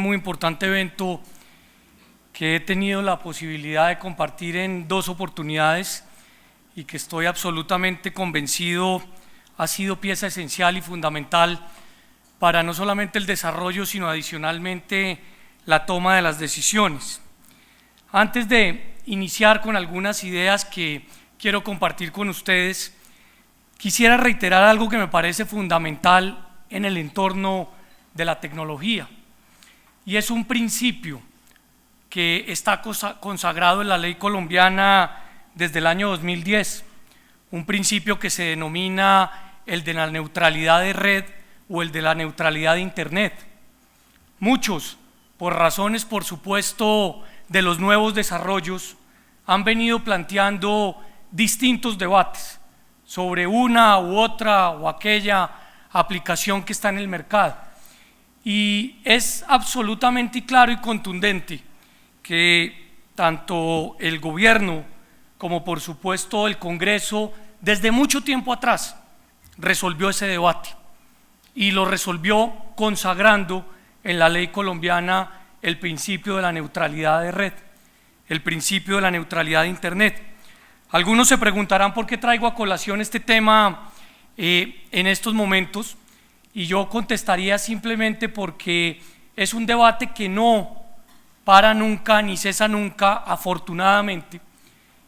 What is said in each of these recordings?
muy importante evento que he tenido la posibilidad de compartir en 2 oportunidades y que estoy absolutamente convencido ha sido pieza esencial y fundamental para no solamente el desarrollo, sino adicionalmente la toma de las decisiones. Antes de iniciar con algunas ideas que quiero compartir con ustedes, quisiera reiterar algo que me parece fundamental en el entorno de la tecnología, y es un principio que está consagrado en la ley colombiana desde el año 2010, un principio que se denomina el de la neutralidad de red o el de la neutralidad de Internet. Muchos, por razones por supuesto de los nuevos desarrollos, han venido planteando distintos debates sobre una u otra o aquella aplicación que está en el mercado. Y es absolutamente claro y contundente que tanto el gobierno como por supuesto el Congreso desde mucho tiempo atrás resolvió ese debate y lo resolvió consagrando en la ley colombiana el principio de la neutralidad de red, el principio de la neutralidad de Internet. Algunos se preguntarán por qué traigo a colación este tema en estos momentos, y yo contestaría simplemente porque es un debate que no para nunca ni cesa nunca, afortunadamente,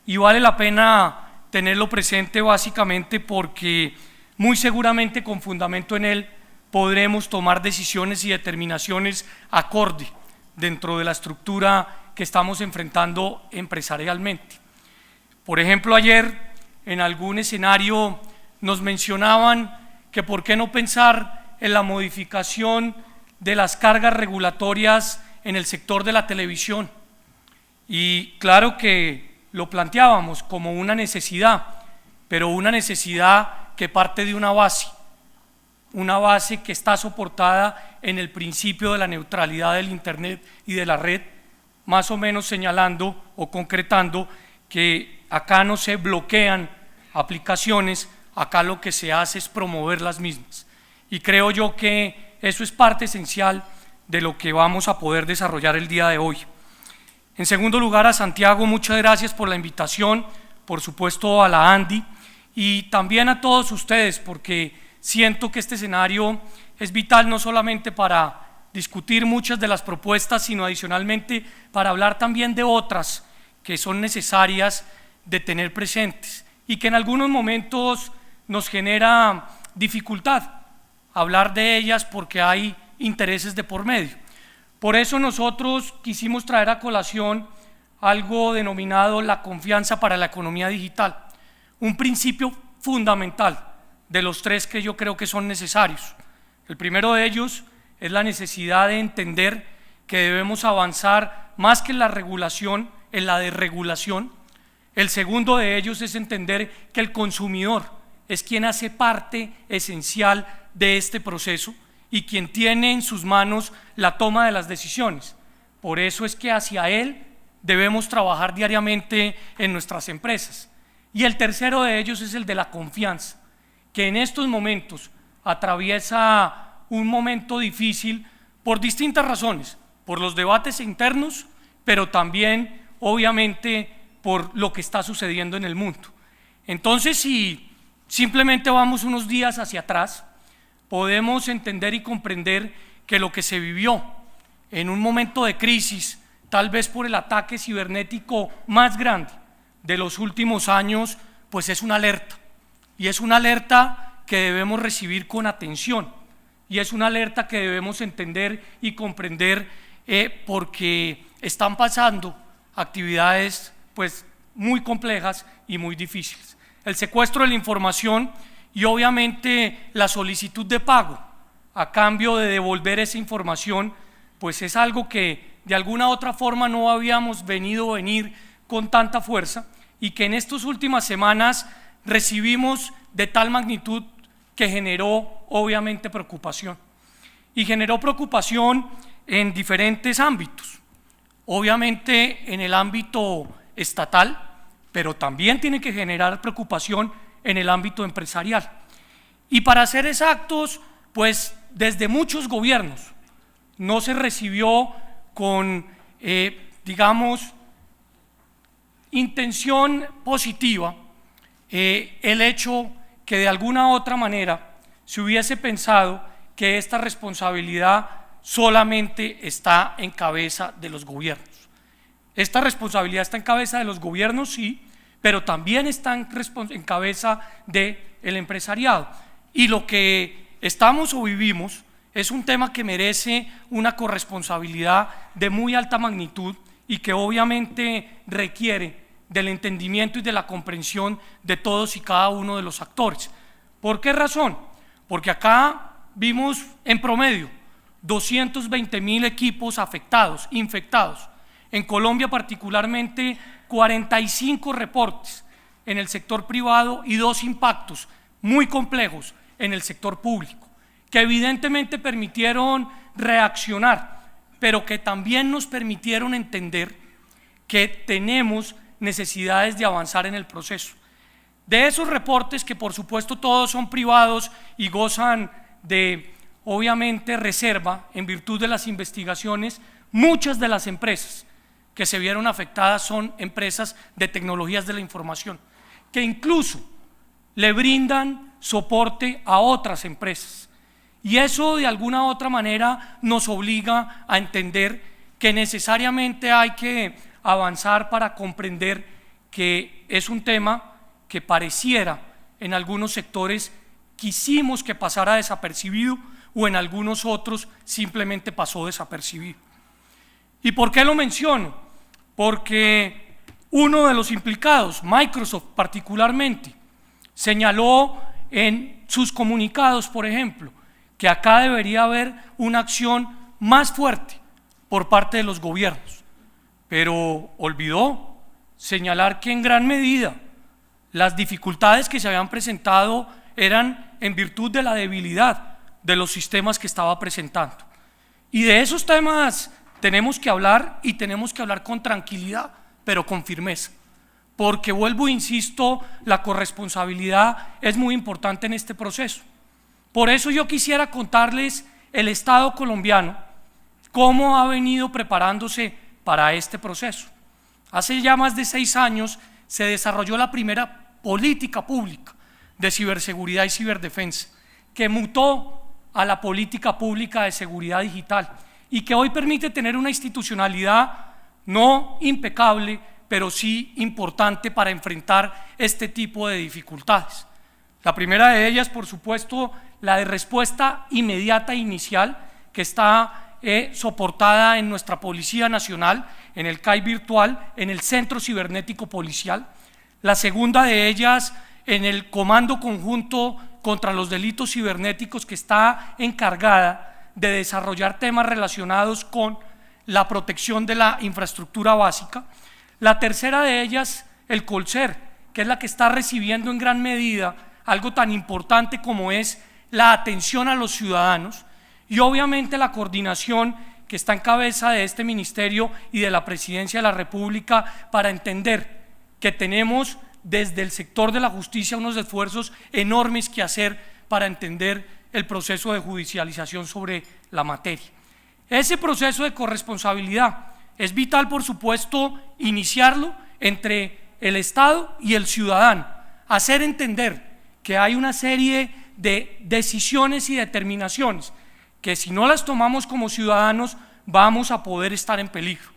y vale la pena tenerlo presente básicamente porque muy seguramente con fundamento en él podremos tomar decisiones y determinaciones acorde dentro de la estructura que estamos enfrentando empresarialmente. Por ejemplo, ayer en algún escenario nos mencionaban que por qué no pensar en la modificación de las cargas regulatorias en el sector de la televisión, y claro que lo planteábamos como una necesidad, pero una necesidad que parte de una base que está soportada en el principio de la neutralidad del Internet y de la red, más o menos señalando o concretando que acá no se bloquean aplicaciones, acá lo que se hace es promover las mismas. Y creo yo que eso es parte esencial de lo que vamos a poder desarrollar el día de hoy. En segundo lugar, a Santiago, muchas gracias por la invitación, por supuesto a la Andy y también a todos ustedes, porque siento que este escenario es vital no solamente para discutir muchas de las propuestas, sino adicionalmente para hablar también de otras que son necesarias de tener presentes y que en algunos momentos nos genera dificultad hablar de ellas porque hay intereses de por medio. Por eso nosotros quisimos traer a colación algo denominado la confianza para la economía digital, un principio fundamental de los 3 que yo creo que son necesarios. El primero de ellos es la necesidad de entender que debemos avanzar más que en la regulación, en la desregulación. El segundo de ellos es entender que el consumidor es quien hace parte esencial de este proceso y quien tiene en sus manos la toma de las decisiones. Por eso es que hacia él debemos trabajar diariamente en nuestras empresas. Y el tercero de ellos es el de la confianza, que en estos momentos atraviesa un momento difícil por distintas razones, por los debates internos, pero también obviamente por lo que está sucediendo en el mundo. Entonces, si simplemente vamos unos días hacia atrás, podemos entender y comprender que lo que se vivió en un momento de crisis, tal vez por el ataque cibernético más grande de los últimos años, pues es una alerta, y es una alerta que debemos recibir con atención, y es una alerta que debemos entender y comprender porque están pasando actividades pues muy complejas y muy difíciles. El secuestro de la información y obviamente la solicitud de pago a cambio de devolver esa información, pues es algo que de alguna u otra forma no habíamos venir con tanta fuerza y que en estas últimas semanas recibimos de tal magnitud que generó obviamente preocupación. Y generó preocupación en diferentes ámbitos, obviamente en el ámbito estatal, pero también tiene que generar preocupación en el ámbito empresarial. Y para ser exactos, pues desde muchos gobiernos no se recibió con, digamos, intención positiva el hecho que de alguna u otra manera se hubiese pensado que esta responsabilidad solamente está en cabeza de los gobiernos. Esta responsabilidad está en cabeza de los gobiernos, sí, pero también está en cabeza del empresariado. Y lo que estamos o vivimos es un tema que merece una corresponsabilidad de muy alta magnitud y que obviamente requiere del entendimiento y de la comprensión de todos y cada uno de los actores. ¿Por qué razón? Porque acá vimos en promedio 220.000 equipos afectados, infectados. En Colombia particularmente 45 reportes en el sector privado y 2 impactos muy complejos en el sector público, que evidentemente permitieron reaccionar, pero que también nos permitieron entender que tenemos necesidades de avanzar en el proceso. De esos reportes, que por supuesto todos son privados y gozan de, obviamente, reserva en virtud de las investigaciones, muchas de las empresas que se vieron afectadas son empresas de tecnologías de la información, que incluso le brindan soporte a otras empresas. Y eso de alguna u otra manera nos obliga a entender que necesariamente hay que avanzar para comprender que es un tema que pareciera en algunos sectores quisimos que pasara desapercibido o en algunos otros simplemente pasó desapercibido. ¿Y por qué lo menciono? Porque uno de los implicados, Microsoft particularmente, señaló en sus comunicados, por ejemplo, que acá debería haber una acción más fuerte por parte de los gobiernos, pero olvidó señalar que en gran medida las dificultades que se habían presentado eran en virtud de la debilidad de los sistemas que estaba presentando. Y de esos temas tenemos que hablar, y tenemos que hablar con tranquilidad, pero con firmeza, porque vuelvo e insisto, la corresponsabilidad es muy importante en este proceso. Por eso yo quisiera contarles el Estado colombiano, cómo ha venido preparándose para este proceso. Hace ya más de 6 años se desarrolló la primera política pública de ciberseguridad y ciberdefensa, que mutó a la política pública de seguridad digital y que hoy permite tener una institucionalidad no impecable, pero sí importante para enfrentar este tipo de dificultades. La primera de ellas, por supuesto, la de respuesta inmediata e inicial, que está soportada en nuestra Policía Nacional, en el CAI virtual, en el Centro Cibernético Policial. La segunda de ellas, en el Comando Conjunto contra los Delitos Cibernéticos, que está encargada de desarrollar temas relacionados con la protección de la infraestructura básica. La tercera de ellas, el Colcer, que es la que está recibiendo en gran medida algo tan importante como es la atención a los ciudadanos, y obviamente la coordinación que está en cabeza de este ministerio y de la Presidencia de la República, para entender que tenemos desde el sector de la justicia unos esfuerzos enormes que hacer para entender el proceso de judicialización sobre la materia. Ese proceso de corresponsabilidad es vital, por supuesto, iniciarlo entre el Estado y el ciudadano, hacer entender que hay una serie de decisiones y determinaciones que si no las tomamos como ciudadanos vamos a poder estar en peligro.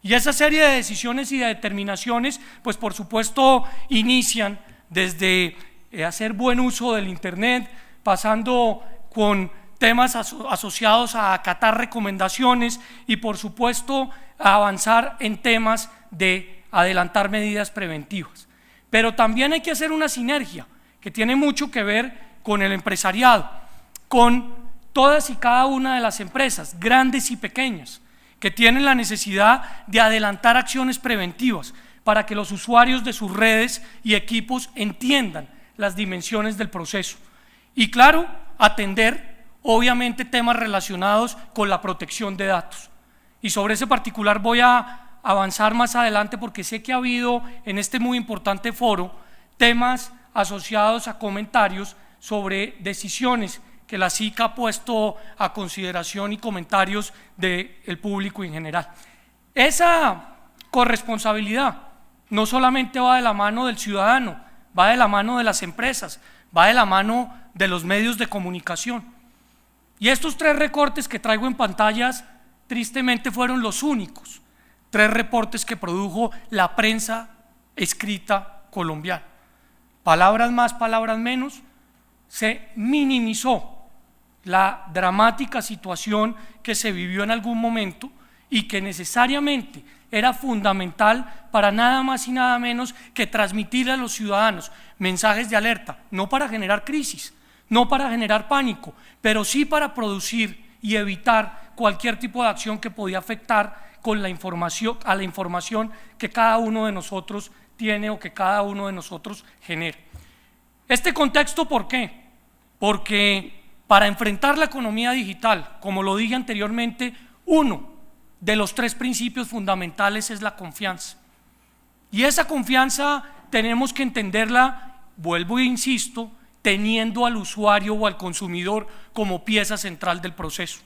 Y esa serie de decisiones y de determinaciones, pues por supuesto inician desde hacer buen uso del Internet, pasando con temas asociados a acatar recomendaciones y por supuesto a avanzar en temas de adelantar medidas preventivas. Pero también hay que hacer una sinergia que tiene mucho que ver con el empresariado, con todas y cada una de las empresas, grandes y pequeñas, que tienen la necesidad de adelantar acciones preventivas para que los usuarios de sus redes y equipos entiendan las dimensiones del proceso. Y claro, atender obviamente temas relacionados con la protección de datos. Y sobre ese particular voy a avanzar más adelante, porque sé que ha habido en este muy importante foro temas asociados a comentarios sobre decisiones que la SICA ha puesto a consideración y comentarios del público en general. Esa corresponsabilidad no solamente va de la mano del ciudadano, va de la mano de las empresas, va de la mano de los medios de comunicación. Y estos 3 recortes que traigo en pantallas, tristemente fueron los únicos 3 reportes que produjo la prensa escrita colombiana. Palabras más, palabras menos, se minimizó la dramática situación que se vivió en algún momento y que necesariamente era fundamental para nada más y nada menos que transmitir a los ciudadanos mensajes de alerta, no para generar crisis, no para generar pánico, pero sí para producir y evitar cualquier tipo de acción que podía afectar con la información, a la información que cada uno de nosotros tiene o que cada uno de nosotros genere. Este contexto, ¿por qué? Porque para enfrentar la economía digital, como lo dije anteriormente, uno de los 3 principios fundamentales es la confianza. Y esa confianza tenemos que entenderla, vuelvo e insisto, teniendo al usuario o al consumidor como pieza central del proceso.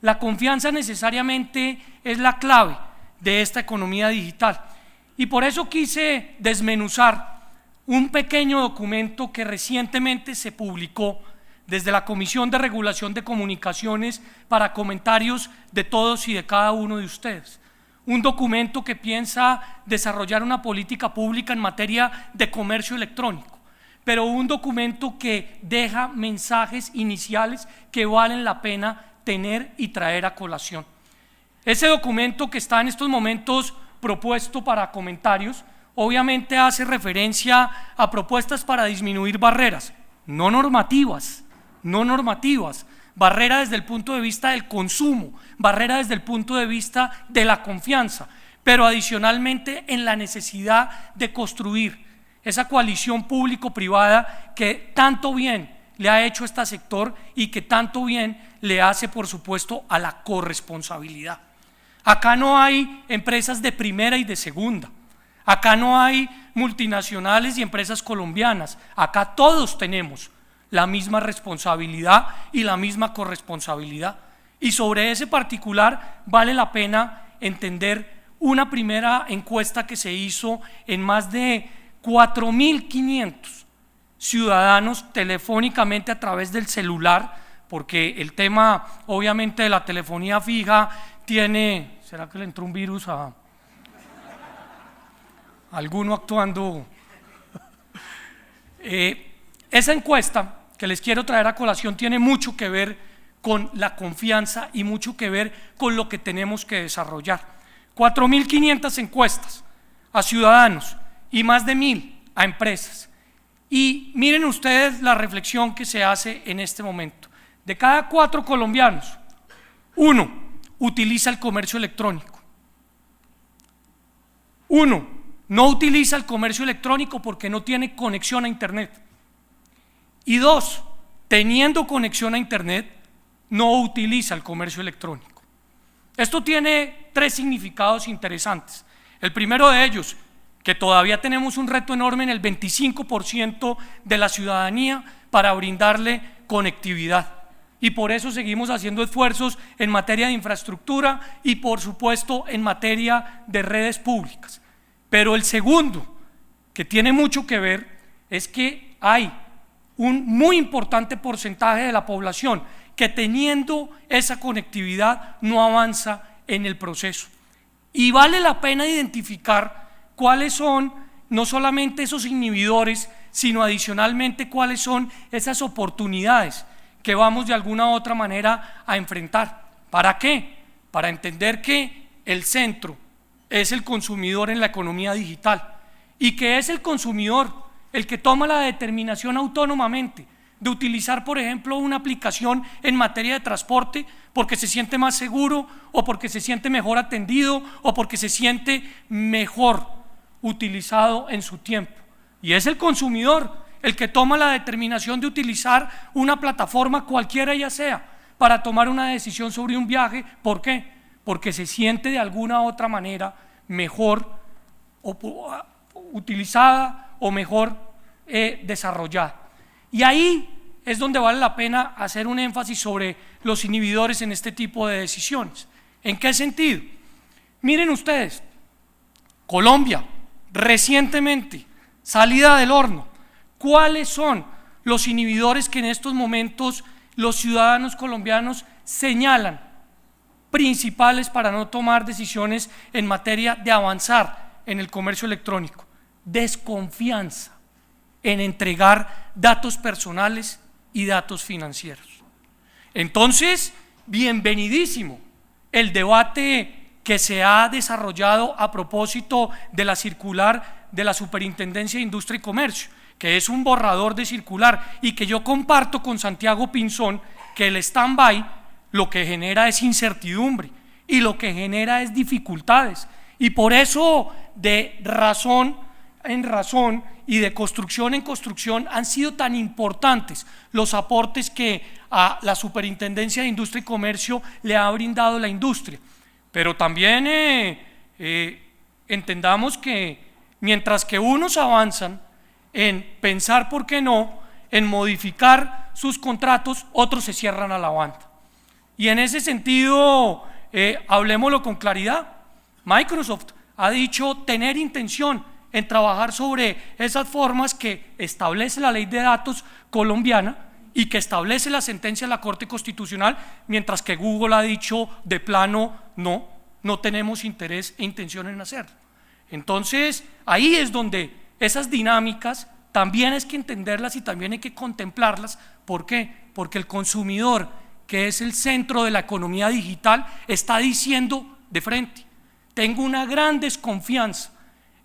La confianza necesariamente es la clave de esta economía digital. Y por eso quise desmenuzar un pequeño documento que recientemente se publicó desde la Comisión de Regulación de Comunicaciones para comentarios de todos y de cada uno de ustedes. Un documento que piensa desarrollar una política pública en materia de comercio electrónico, pero un documento que deja mensajes iniciales que valen la pena tener y traer a colación. Ese documento que está en estos momentos propuesto para comentarios, obviamente hace referencia a propuestas para disminuir barreras, no normativas, barrera desde el punto de vista del consumo, barrera desde el punto de vista de la confianza, pero adicionalmente en la necesidad de construir esa coalición público-privada que tanto bien le ha hecho a este sector y que tanto bien le hace, por supuesto, a la corresponsabilidad. Acá no hay empresas de primera y de segunda, acá no hay multinacionales y empresas colombianas, acá todos tenemos la misma responsabilidad y la misma corresponsabilidad. Y sobre ese particular vale la pena entender una primera encuesta que se hizo en más de 4.500 ciudadanos telefónicamente a través del celular, porque el tema obviamente de la telefonía fija tiene, ¿será que le entró un virus a alguno actuando? Esa encuesta que les quiero traer a colación tiene mucho que ver con la confianza y mucho que ver con lo que tenemos que desarrollar. 4.500 encuestas a ciudadanos y más de 1.000 a empresas. Y miren ustedes la reflexión que se hace en este momento. De cada 4 colombianos, 1 utiliza el comercio electrónico. 1 no utiliza el comercio electrónico porque no tiene conexión a internet. Y 2, teniendo conexión a internet, no utiliza el comercio electrónico. Esto tiene 3 significados interesantes. El primero de ellos, que todavía tenemos un reto enorme en el 25% de la ciudadanía para brindarle conectividad. Y por eso seguimos haciendo esfuerzos en materia de infraestructura y por supuesto en materia de redes públicas. Pero el segundo, que tiene mucho que ver, es que hay un muy importante porcentaje de la población que teniendo esa conectividad no avanza en el proceso. Y vale la pena identificar cuáles son no solamente esos inhibidores, sino adicionalmente cuáles son esas oportunidades que vamos de alguna u otra manera a enfrentar. ¿Para qué? Para entender que el centro es el consumidor en la economía digital y que es el consumidor el que toma la determinación autónomamente de utilizar, por ejemplo, una aplicación en materia de transporte porque se siente más seguro o porque se siente mejor atendido o porque se siente mejor utilizado en su tiempo. Y es el consumidor el que toma la determinación de utilizar una plataforma cualquiera ya sea para tomar una decisión sobre un viaje. ¿Por qué? Porque se siente de alguna u otra manera mejor utilizada o mejor desarrollada. Y ahí es donde vale la pena hacer un énfasis sobre los inhibidores en este tipo de decisiones. ¿En qué sentido? Miren ustedes, Colombia, recientemente, salida del horno, ¿cuáles son los inhibidores que en estos momentos los ciudadanos colombianos señalan principales para no tomar decisiones en materia de avanzar en el comercio electrónico? Desconfianza en entregar datos personales y datos financieros. Entonces, bienvenidísimo el debate que se ha desarrollado a propósito de la circular de la Superintendencia de Industria y Comercio, que es un borrador de circular y que yo comparto con Santiago Pinzón, que el stand-by lo que genera es incertidumbre y lo que genera es dificultades, y por eso de razón en razón y de construcción en construcción han sido tan importantes los aportes que a la Superintendencia de Industria y Comercio le ha brindado la industria. Pero también entendamos que mientras que unos avanzan en pensar, ¿por qué no?, en modificar sus contratos, otros se cierran a la banda. Y en ese sentido, hablemoslo con claridad, Microsoft ha dicho tener intención en trabajar sobre esas formas que establece la ley de datos colombiana y que establece la sentencia de la Corte Constitucional, mientras que Google ha dicho de plano no tenemos interés e intención en hacerlo. Entonces, ahí es donde esas dinámicas también hay que entenderlas y también hay que contemplarlas. ¿Por qué? Porque el consumidor, que es el centro de la economía digital, está diciendo de frente: tengo una gran desconfianza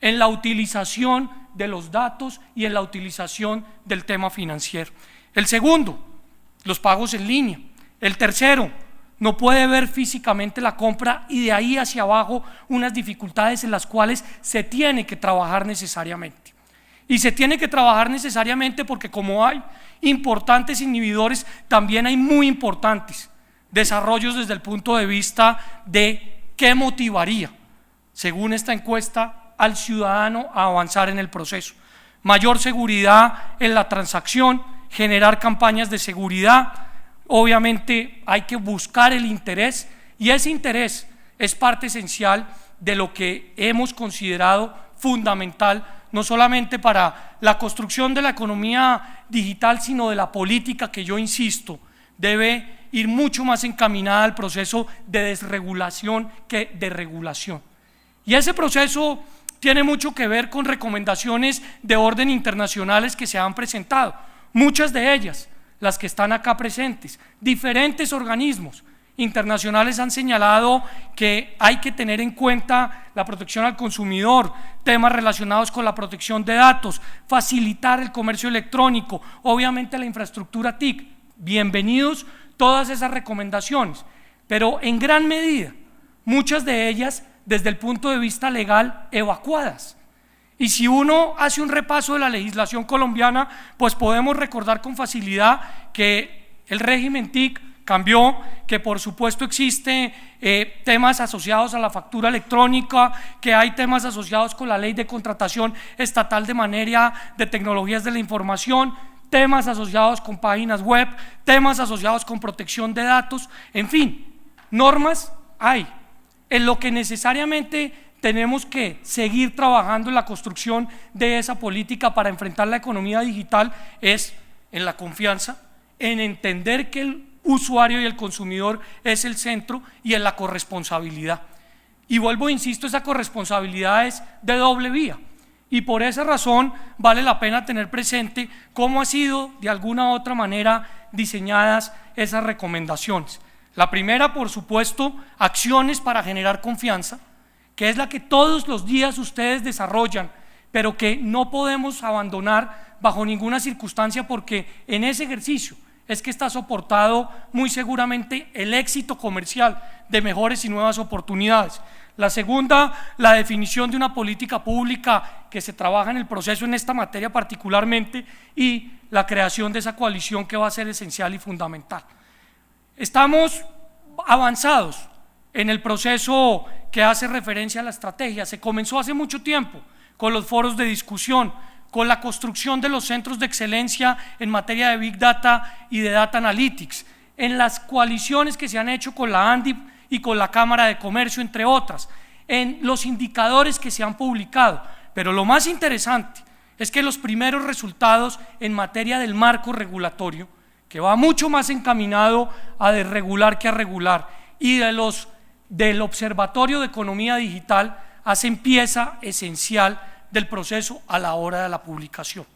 en la utilización de los datos y en la utilización del tema financiero. El segundo, los pagos en línea. El tercero, no puede ver físicamente la compra, y de ahí hacia abajo unas dificultades en las cuales se tiene que trabajar necesariamente. Y se tiene que trabajar necesariamente porque como hay importantes inhibidores, también hay muy importantes desarrollos desde el punto de vista de qué motivaría, según esta encuesta, al ciudadano a avanzar en el proceso. Mayor seguridad en la transacción, generar campañas de seguridad. Obviamente hay que buscar el interés, y ese interés es parte esencial de lo que hemos considerado fundamental, no solamente para la construcción de la economía digital, sino de la política, que yo insisto, debe ir mucho más encaminada al proceso de desregulación que de regulación. Y ese proceso tiene mucho que ver con recomendaciones de orden internacionales que se han presentado, muchas de ellas, las que están acá presentes. Diferentes organismos internacionales han señalado que hay que tener en cuenta la protección al consumidor, temas relacionados con la protección de datos, facilitar el comercio electrónico, obviamente la infraestructura TIC. Bienvenidos todas esas recomendaciones, pero en gran medida, muchas de ellas desde el punto de vista legal evacuadas. Y si uno hace un repaso de la legislación colombiana, pues podemos recordar con facilidad que el régimen TIC cambió, que por supuesto existe temas asociados a la factura electrónica, que hay temas asociados con la ley de contratación estatal de materia de tecnologías de la información, temas asociados con páginas web, temas asociados con protección de datos, en fin, normas hay. En lo que necesariamente tenemos que seguir trabajando en la construcción de esa política para enfrentar la economía digital es en la confianza, en entender que el usuario y el consumidor es el centro, y en la corresponsabilidad. Y vuelvo e insisto, esa corresponsabilidad es de doble vía, y por esa razón vale la pena tener presente cómo ha sido de alguna u otra manera diseñadas esas recomendaciones. La primera, por supuesto, acciones para generar confianza, que es la que todos los días ustedes desarrollan, pero que no podemos abandonar bajo ninguna circunstancia, porque en ese ejercicio es que está soportado muy seguramente el éxito comercial de mejores y nuevas oportunidades. La segunda, la definición de una política pública que se trabaja en el proceso en esta materia particularmente, y la creación de esa coalición que va a ser esencial y fundamental. Estamos avanzados en el proceso que hace referencia a la estrategia. Se comenzó hace mucho tiempo con los foros de discusión, con la construcción de los centros de excelencia en materia de Big Data y de Data Analytics, en las coaliciones que se han hecho con la ANDIP y con la Cámara de Comercio, entre otras, en los indicadores que se han publicado. Pero lo más interesante es que los primeros resultados en materia del marco regulatorio, que va mucho más encaminado a desregular que a regular, y del Observatorio de Economía Digital, hacen pieza esencial del proceso a la hora de la publicación.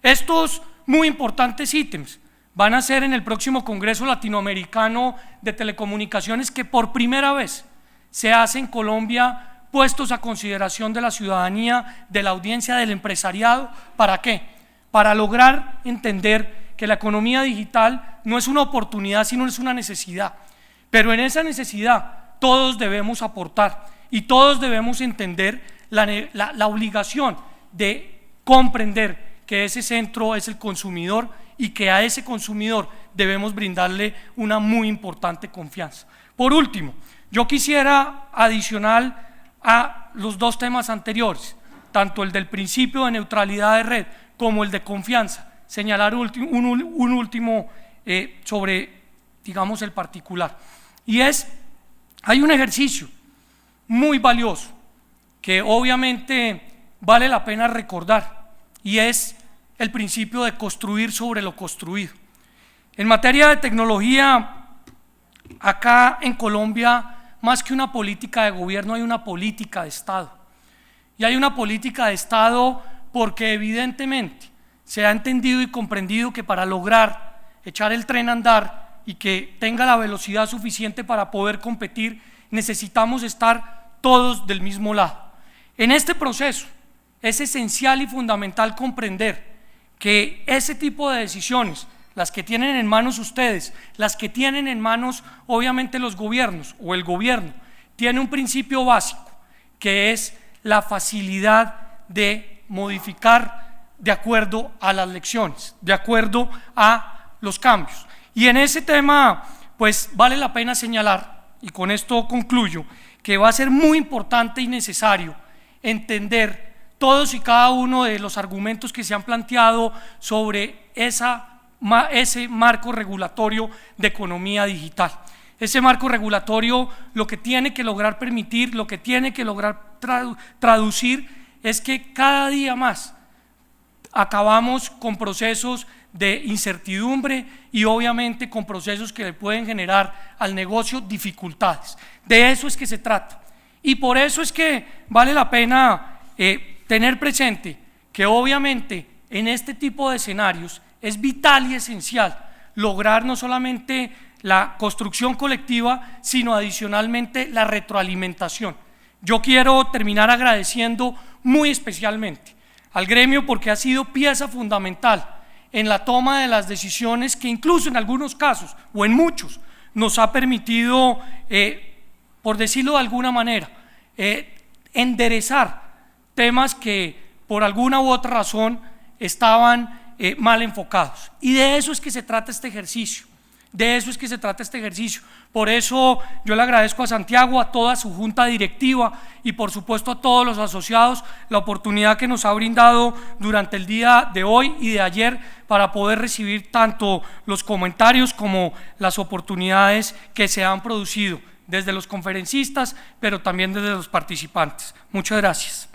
Estos muy importantes ítems van a ser en el próximo Congreso Latinoamericano de Telecomunicaciones, que por primera vez se hace en Colombia, puestos a consideración de la ciudadanía, de la audiencia, del empresariado. ¿Para qué? Para lograr entender que la economía digital no es una oportunidad, sino es una necesidad. Pero en esa necesidad todos debemos aportar y todos debemos entender la obligación de comprender que ese centro es el consumidor y que a ese consumidor debemos brindarle una muy importante confianza. Por último, yo quisiera, adicional a los dos temas anteriores, tanto el del principio de neutralidad de red como el de confianza, señalar un último sobre, digamos, el particular. Y hay un ejercicio muy valioso que obviamente vale la pena recordar, y es el principio de construir sobre lo construido. En materia de tecnología, acá en Colombia, más que una política de gobierno, hay una política de Estado. Y hay una política de Estado porque evidentemente se ha entendido y comprendido que para lograr echar el tren a andar y que tenga la velocidad suficiente para poder competir, necesitamos estar todos del mismo lado. En este proceso es esencial y fundamental comprender que ese tipo de decisiones, las que tienen en manos ustedes, las que tienen en manos obviamente los gobiernos o el gobierno, tiene un principio básico, que es la facilidad de modificar de acuerdo a las lecciones, de acuerdo a los cambios. Y en ese tema, pues vale la pena señalar, y con esto concluyo, que va a ser muy importante y necesario entender todos y cada uno de los argumentos que se han planteado sobre ese marco regulatorio de economía digital. Ese marco regulatorio lo que tiene que lograr permitir, lo que tiene que lograr traducir es que cada día más acabamos con procesos de incertidumbre y obviamente con procesos que le pueden generar al negocio dificultades. De eso es que se trata. Y por eso es que vale la pena tener presente que obviamente en este tipo de escenarios es vital y esencial lograr no solamente la construcción colectiva, sino adicionalmente la retroalimentación. Yo quiero terminar agradeciendo muy especialmente al gremio porque ha sido pieza fundamental en la toma de las decisiones que incluso en algunos casos o en muchos nos ha permitido, por decirlo de alguna manera, enderezar temas que por alguna u otra razón estaban mal enfocados. Y de eso es que se trata este ejercicio. De eso es que se trata este ejercicio. Por eso yo le agradezco a Santiago, a toda su junta directiva y por supuesto a todos los asociados la oportunidad que nos ha brindado durante el día de hoy y de ayer para poder recibir tanto los comentarios como las oportunidades que se han producido desde los conferencistas, pero también desde los participantes. Muchas gracias.